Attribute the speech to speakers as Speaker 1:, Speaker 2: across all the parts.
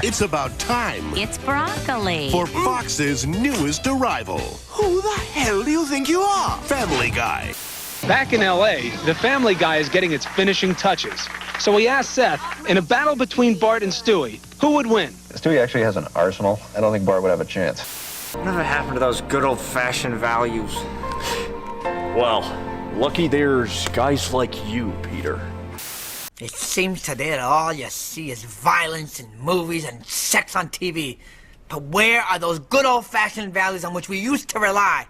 Speaker 1: It's about time
Speaker 2: It's broccoli.
Speaker 1: for Fox's newest arrival.
Speaker 3: Who the hell do you think you are?
Speaker 1: Family Guy.
Speaker 4: Back in LA, the Family Guy is getting its finishing touches. So we asked Seth, in a battle between Bart and Stewie, who would win?
Speaker 5: Stewie actually has an arsenal. I don't think Bart would have a chance.
Speaker 3: Whatever happened to those good old-fashioned values?
Speaker 6: Well, lucky there's guys like you, Peter.
Speaker 7: It seems today that all you see is violence in movies and sex on TV. But where are those good old-fashioned values on which we used to rely?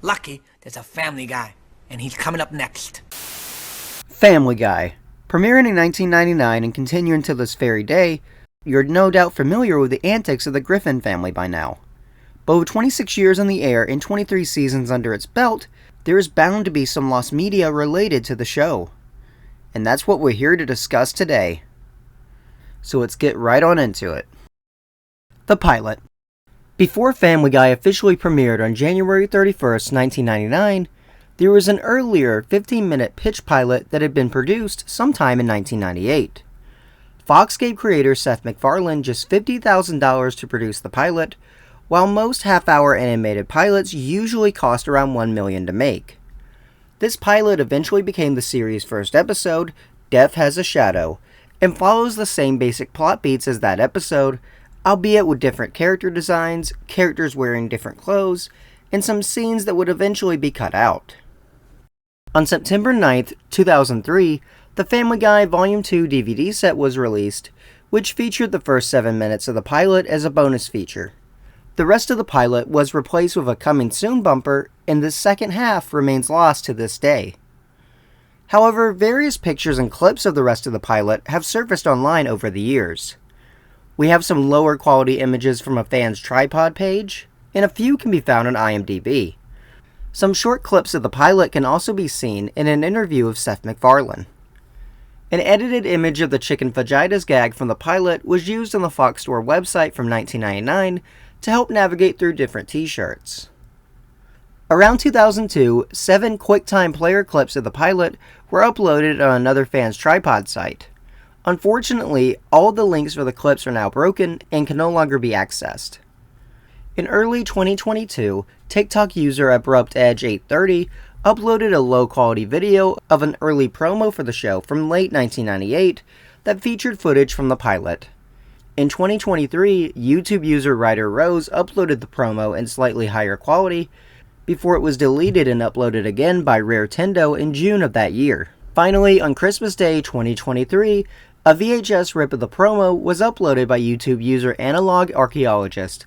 Speaker 7: Lucky there's a Family Guy, and he's coming up next.
Speaker 8: Family Guy. Premiering in 1999 and continuing to this very day, you're no doubt familiar with the antics of the Griffin family by now. But with 26 years on the air and 23 seasons under its belt, there is bound to be some lost media related to the show. And that's what we're here to discuss today. So let's get right on into it. The pilot. Before Family Guy officially premiered on January 31st, 1999, there was an earlier 15-minute pitch pilot that had been produced sometime in 1998. Fox gave creator Seth McFarlane just $50,000 to produce the pilot, while most half-hour animated pilots usually cost around $1 million to make. This pilot eventually became the series' first episode, Death Has a Shadow, and follows the same basic plot beats as that episode, albeit with different character designs, characters wearing different clothes, and some scenes that would eventually be cut out. On September 9th, 2003, the Family Guy Volume 2 DVD set was released, which featured the first 7 minutes of the pilot as a bonus feature. The rest of the pilot was replaced with a coming soon bumper, and the second half remains lost to this day. However, various pictures and clips of the rest of the pilot have surfaced online over the years. We have some lower quality images from a fan's tripod page, and a few can be found on IMDb. Some short clips of the pilot can also be seen in an interview of Seth MacFarlane. An edited image of the chicken fajitas gag from the pilot was used on the Fox Store website from 1999 to help navigate through different t-shirts. Around 2002, 7 QuickTime player clips of the pilot were uploaded on another fan's tripod site. Unfortunately, all the links for the clips are now broken and can no longer be accessed. In early 2022, TikTok user AbruptEdge830 uploaded a low-quality video of an early promo for the show from late 1998 that featured footage from the pilot. In 2023, YouTube user Ryder Rose uploaded the promo in slightly higher quality before it was deleted and uploaded again by Rare Tendo in June of that year. Finally, on Christmas Day 2023, a VHS rip of the promo was uploaded by YouTube user Analog Archaeologist.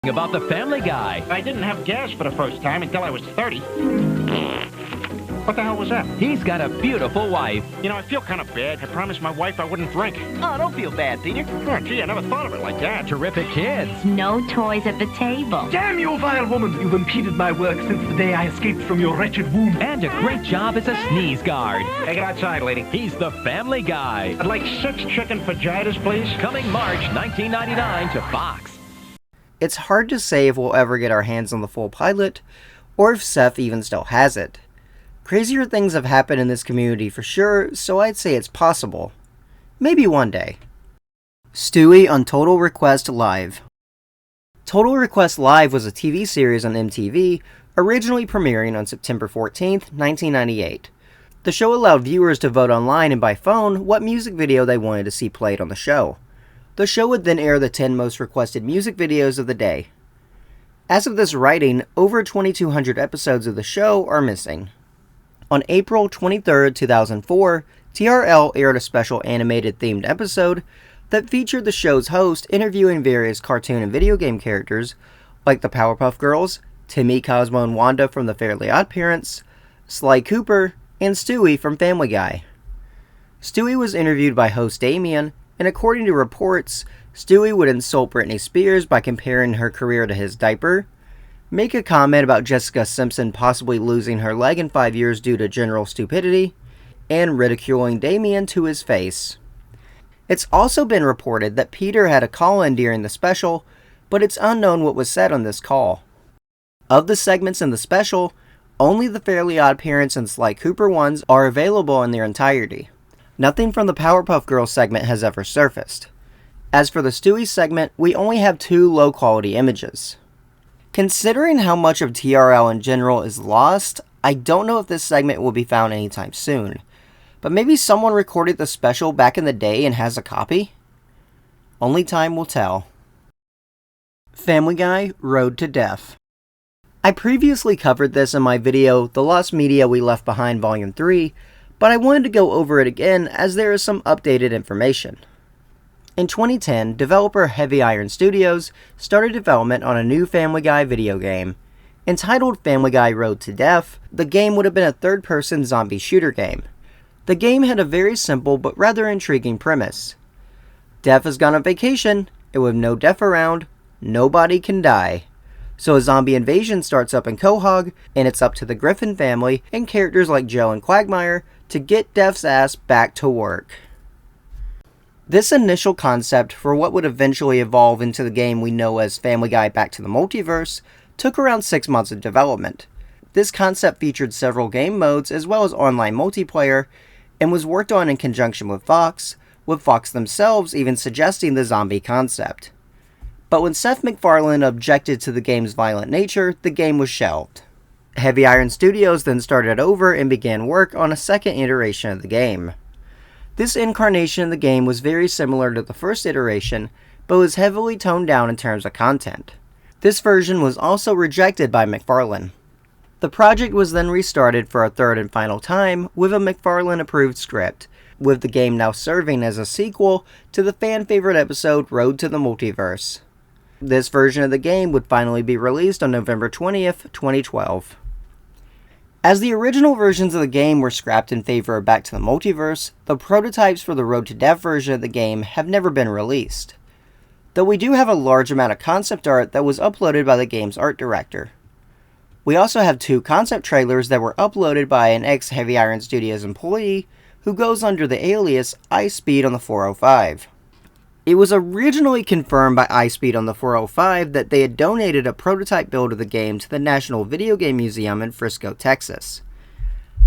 Speaker 9: About the Family Guy.
Speaker 10: I didn't have gas for the first time until I was 30. What the hell was that?
Speaker 9: He's got a beautiful wife.
Speaker 10: You know, I feel kind of bad. I promised my wife I wouldn't drink.
Speaker 9: Oh, don't feel bad, Peter.
Speaker 10: Oh, gee, I never thought of it like that.
Speaker 9: Terrific kids.
Speaker 2: No toys at the table.
Speaker 11: Damn you, vile woman! You've impeded my work since the day I escaped from your wretched womb.
Speaker 9: And a great job as a sneeze guard.
Speaker 10: Take it outside, lady.
Speaker 9: He's the Family Guy.
Speaker 10: I'd like 6 chicken fajitas, please.
Speaker 9: Coming March 1999 to Fox.
Speaker 8: It's hard to say if we'll ever get our hands on the full pilot, or if Seth even still has it. Crazier things have happened in this community for sure, so I'd say it's possible. Maybe one day. Stewie on Total Request Live. Total Request Live was a TV series on MTV, originally premiering on September 14th, 1998. The show allowed viewers to vote online and by phone what music video they wanted to see played on the show. The show would then air the 10 most requested music videos of the day. As of this writing, over 2,200 episodes of the show are missing. On April 23, 2004, TRL aired a special animated themed episode that featured the show's host interviewing various cartoon and video game characters like the Powerpuff Girls, Timmy, Cosmo, and Wanda from the Fairly OddParents, Sly Cooper, and Stewie from Family Guy. Stewie was interviewed by host Damien, and according to reports, Stewie would insult Britney Spears by comparing her career to his diaper, make a comment about Jessica Simpson possibly losing her leg in 5 years due to general stupidity, and ridiculing Damien to his face. It's also been reported that Peter had a call-in during the special, but it's unknown what was said on this call. Of the segments in the special, only the Fairly OddParents and Sly Cooper ones are available in their entirety. Nothing from the Powerpuff Girls segment has ever surfaced. As for the Stewie segment, we only have 2 low-quality images. Considering how much of TRL in general is lost, I don't know if this segment will be found anytime soon. But maybe someone recorded the special back in the day and has a copy? Only time will tell. Family Guy: Road to Death. I previously covered this in my video, The Lost Media We Left Behind Volume 3, but I wanted to go over it again as there is some updated information. In 2010, developer Heavy Iron Studios started development on a new Family Guy video game. Entitled Family Guy: Road to Death, the game would have been a third-person zombie shooter game. The game had a very simple but rather intriguing premise. Death has gone on vacation, and with no Death around, nobody can die. So a zombie invasion starts up in Quahog, and it's up to the Griffin family and characters like Joe and Quagmire to get Death's ass back to work. This initial concept for what would eventually evolve into the game we know as Family Guy: Back to the Multiverse took around 6 months of development. This concept featured several game modes as well as online multiplayer, and was worked on in conjunction with Fox themselves even suggesting the zombie concept. But when Seth McFarlane objected to the game's violent nature, the game was shelved. Heavy Iron Studios then started over and began work on a second iteration of the game. This incarnation of the game was very similar to the first iteration, but was heavily toned down in terms of content. This version was also rejected by McFarlane. The project was then restarted for a third and final time with a McFarlane-approved script, with the game now serving as a sequel to the fan-favorite episode Road to the Multiverse. This version of the game would finally be released on November 20th, 2012. As the original versions of the game were scrapped in favor of Back to the Multiverse, the prototypes for the Road to Death version of the game have never been released. Though we do have a large amount of concept art that was uploaded by the game's art director. We also have 2 concept trailers that were uploaded by an ex-Heavy Iron Studios employee who goes under the alias iSpeed on the 405. It was originally confirmed by iSpeed on the 405 that they had donated a prototype build of the game to the National Video Game Museum in Frisco, Texas.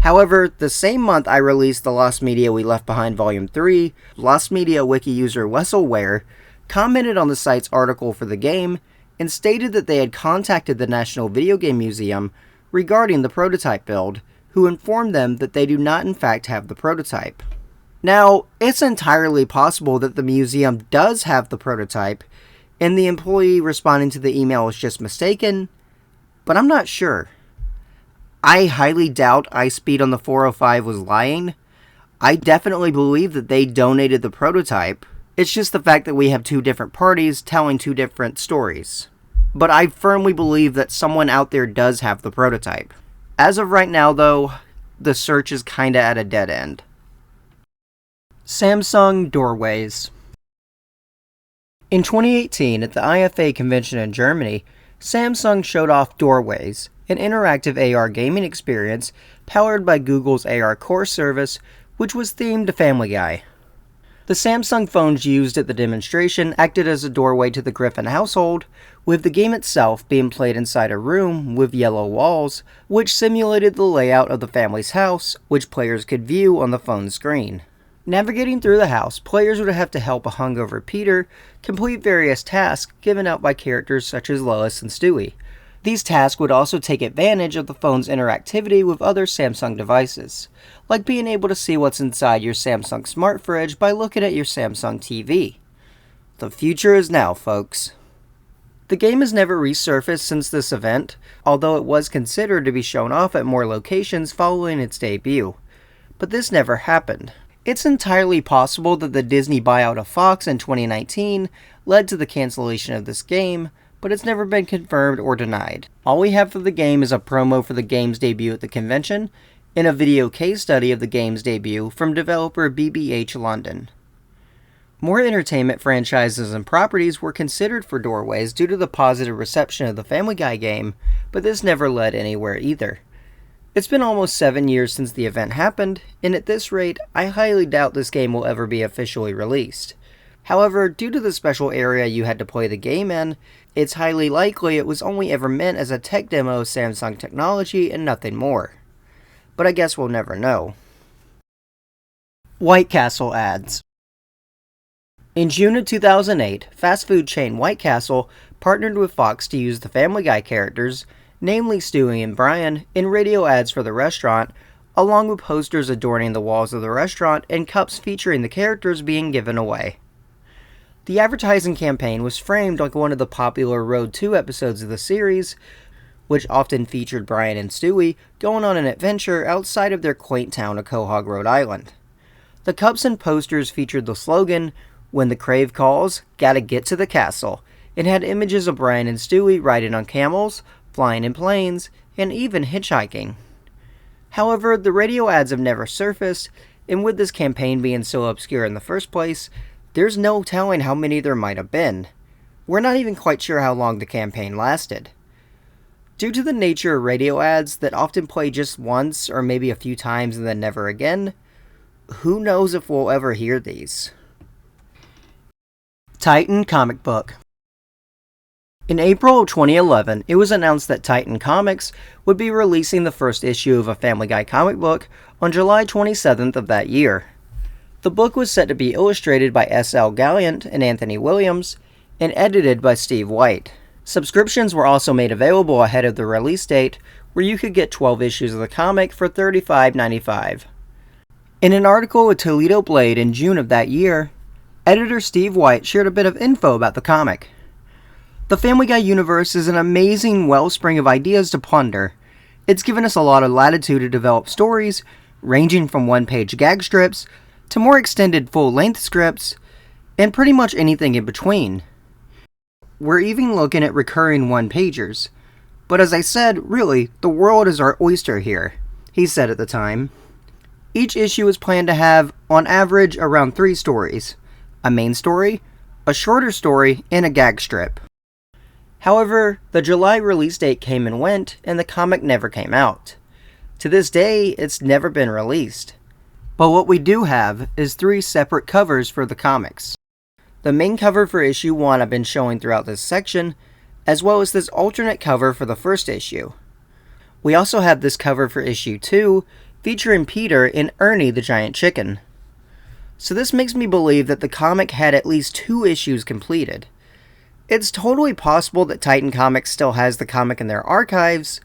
Speaker 8: However, the same month I released The Lost Media We Left Behind Volume 3, Lost Media Wiki user Wesselware commented on the site's article for the game and stated that they had contacted the National Video Game Museum regarding the prototype build, who informed them that they do not in fact have the prototype. Now, it's entirely possible that the museum does have the prototype, and the employee responding to the email is just mistaken, but I'm not sure. I highly doubt iSpeed on the 405 was lying. I definitely believe that they donated the prototype. It's just the fact that we have 2 different parties telling 2 different stories. But I firmly believe that someone out there does have the prototype. As of right now, though, the search is kinda at a dead end. Samsung Doorways. In 2018, at the IFA convention in Germany, Samsung showed off Doorways, an interactive AR gaming experience powered by Google's AR Core service, which was themed to Family Guy. The Samsung phones used at the demonstration acted as a doorway to the Griffin household, with the game itself being played inside a room with yellow walls, which simulated the layout of the family's house, which players could view on the phone screen. Navigating through the house, players would have to help a hungover Peter complete various tasks given out by characters such as Lois and Stewie. These tasks would also take advantage of the phone's interactivity with other Samsung devices, like being able to see what's inside your Samsung smart fridge by looking at your Samsung TV. The future is now, folks. The game has never resurfaced since this event, although it was considered to be shown off at more locations following its debut. But this never happened. It's entirely possible that the Disney buyout of Fox in 2019 led to the cancellation of this game, but it's never been confirmed or denied. All we have for the game is a promo for the game's debut at the convention, and a video case study of the game's debut from developer BBH London. More entertainment franchises and properties were considered for Doorways due to the positive reception of the Family Guy game, but this never led anywhere either. It's been almost 7 years since the event happened, and at this rate, I highly doubt this game will ever be officially released. However, due to the special area you had to play the game in, it's highly likely it was only ever meant as a tech demo of Samsung technology and nothing more. But I guess we'll never know. White Castle ads. In June of 2008, fast food chain White Castle partnered with Fox to use the Family Guy characters, namely Stewie and Brian, in radio ads for the restaurant, along with posters adorning the walls of the restaurant and cups featuring the characters being given away. The advertising campaign was framed like one of the popular Road 2 episodes of the series, which often featured Brian and Stewie going on an adventure outside of their quaint town of Quahog, Rhode Island. The cups and posters featured the slogan, "When the crave calls, gotta get to the castle," and had images of Brian and Stewie riding on camels, flying in planes, and even hitchhiking. However, the radio ads have never surfaced, and with this campaign being so obscure in the first place, there's no telling how many there might have been. We're not even quite sure how long the campaign lasted. Due to the nature of radio ads that often play just once or maybe a few times and then never again, who knows if we'll ever hear these. Titan comic book. In April of 2011, it was announced that Titan Comics would be releasing the first issue of a Family Guy comic book on July 27th of that year. The book was set to be illustrated by S.L. Gallant and Anthony Williams, and edited by Steve White. Subscriptions were also made available ahead of the release date, where you could get 12 issues of the comic for $35.95. In an article with Toledo Blade in June of that year, editor Steve White shared a bit of info about the comic. The Family Guy universe is an amazing wellspring of ideas to ponder. It's given us a lot of latitude to develop stories, ranging from one-page gag strips to more extended full-length scripts, and pretty much anything in between. We're even looking at recurring one-pagers. But as I said, really, the world is our oyster here, he said at the time. Each issue is planned to have, on average, around 3 stories. A main story, a shorter story, and a gag strip. However, the July release date came and went, and the comic never came out. To this day, it's never been released. But what we do have is 3 separate covers for the comics. The main cover for issue 1 I've been showing throughout this section, as well as this alternate cover for the first issue. We also have this cover for issue 2, featuring Peter and Ernie the Giant Chicken. So this makes me believe that the comic had at least 2 issues completed. It's totally possible that Titan Comics still has the comic in their archives,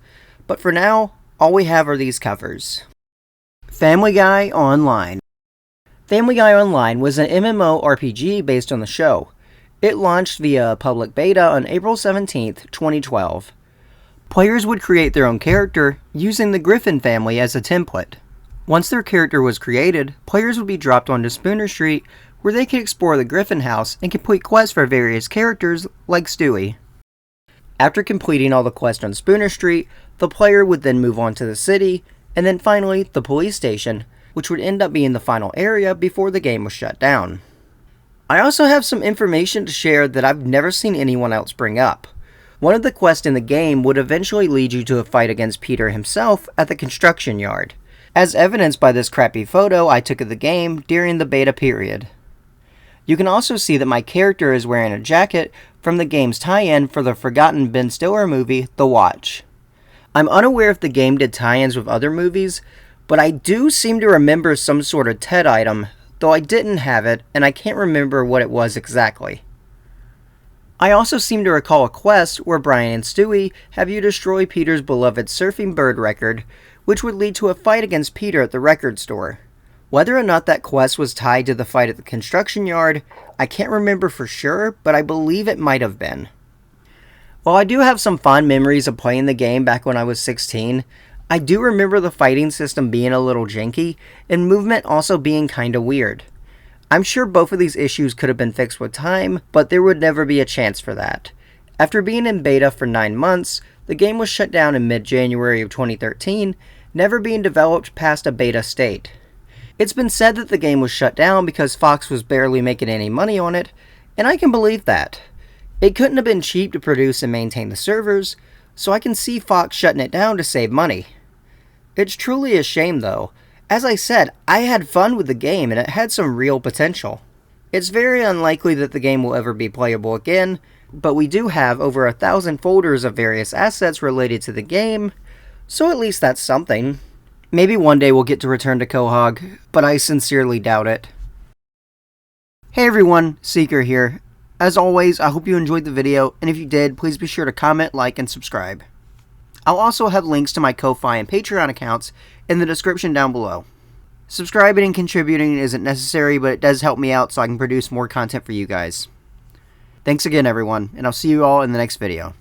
Speaker 8: but for now, all we have are these covers. Family Guy Online. Family Guy Online was an MMORPG based on the show. It launched via public beta on April 17th, 2012. Players would create their own character using the Griffin family as a template. Once their character was created, players would be dropped onto Spooner Street, where they could explore the Griffin house and complete quests for various characters like Stewie. After completing all the quests on Spooner Street, the player would then move on to the city, and then finally the police station, which would end up being the final area before the game was shut down. I also have some information to share that I've never seen anyone else bring up. One of the quests in the game would eventually lead you to a fight against Peter himself at the construction yard, as evidenced by this crappy photo I took of the game during the beta period. You can also see that my character is wearing a jacket from the game's tie-in for the forgotten Ben Stiller movie, The Watch. I'm unaware if the game did tie-ins with other movies, but I do seem to remember some sort of TED item, though I didn't have it, and I can't remember what it was exactly. I also seem to recall a quest where Brian and Stewie have you destroy Peter's beloved surfing bird record, which would lead to a fight against Peter at the record store. Whether or not that quest was tied to the fight at the construction yard, I can't remember for sure, but I believe it might have been. While I do have some fond memories of playing the game back when I was 16, I do remember the fighting system being a little janky, and movement also being kinda weird. I'm sure both of these issues could have been fixed with time, but there would never be a chance for that. After being in beta for 9 months, the game was shut down in mid-January of 2013, never being developed past a beta state. It's been said that the game was shut down because Fox was barely making any money on it, and I can believe that. It couldn't have been cheap to produce and maintain the servers, so I can see Fox shutting it down to save money. It's truly a shame though. As I said, I had fun with the game and it had some real potential. It's very unlikely that the game will ever be playable again, but we do have over 1,000 folders of various assets related to the game, so at least that's something. Maybe one day we'll get to return to Quahog, but I sincerely doubt it. Hey everyone, Seeker here. As always, I hope you enjoyed the video, and if you did, please be sure to comment, like, and subscribe. I'll also have links to my Ko-Fi and Patreon accounts in the description down below. Subscribing and contributing isn't necessary, but it does help me out so I can produce more content for you guys. Thanks again everyone, and I'll see you all in the next video.